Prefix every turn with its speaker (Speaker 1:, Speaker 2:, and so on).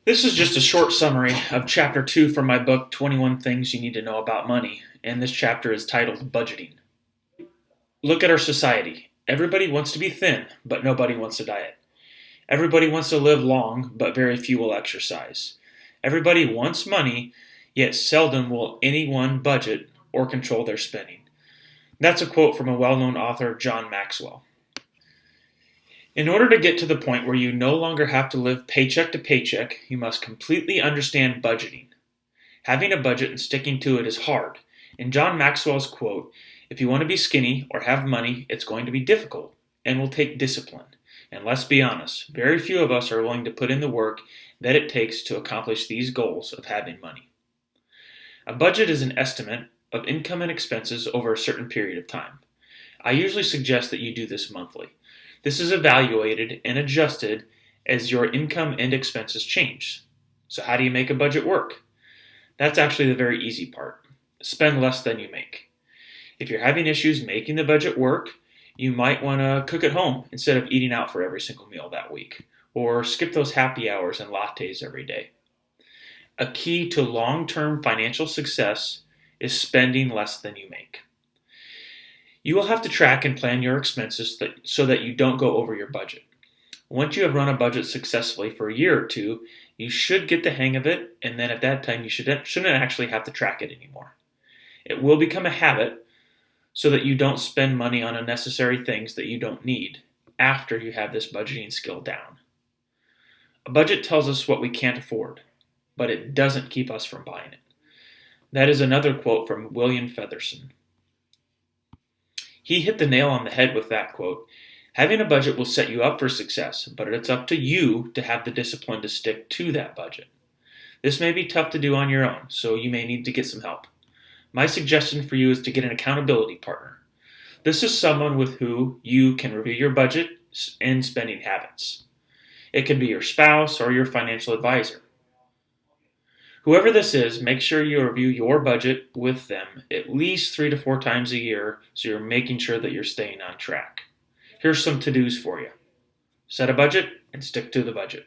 Speaker 1: This is just a short summary of Chapter 2 from my book, 21 Things You Need to Know About Money, and this chapter is titled Budgeting. Look at our society. Everybody wants to be thin, but nobody wants to diet. Everybody wants to live long, but very few will exercise. Everybody wants money, yet seldom will anyone budget or control their spending. That's a quote from a well-known author, John Maxwell. In order to get to the point where you no longer have to live paycheck to paycheck, you must completely understand budgeting. Having a budget and sticking to it is hard. In John Maxwell's quote, if you want to be skinny or have money, it's going to be difficult and will take discipline. And let's be honest, very few of us are willing to put in the work that it takes to accomplish these goals of having money. A budget is an estimate of income and expenses over a certain period of time. I usually suggest that you do this monthly. This is evaluated and adjusted as your income and expenses change. So how do you make a budget work? That's actually the very easy part. Spend less than you make. If you're having issues making the budget work, you might want to cook at home instead of eating out for every single meal that week, or skip those happy hours and lattes every day. A key to long-term financial success is spending less than you make. You will have to track and plan your expenses so that you don't go over your budget. Once you have run a budget successfully for a year or two, you should get the hang of it, and then at that time you shouldn't actually have to track it anymore. It will become a habit so that you don't spend money on unnecessary things that you don't need after you have this budgeting skill down. A budget tells us what we can't afford, but it doesn't keep us from buying it. That is another quote from William Featherson. He hit the nail on the head with that quote. Having a budget will set you up for success, but it's up to you to have the discipline to stick to that budget. This may be tough to do on your own, so you may need to get some help. My suggestion for you is to get an accountability partner. This is someone with who you can review your budget and spending habits. It can be your spouse or your financial advisor. Whoever this is, make sure you review your budget with them at least 3 to 4 times a year so you're making sure that you're staying on track. Here's some to-dos for you. Set a budget and stick to the budget.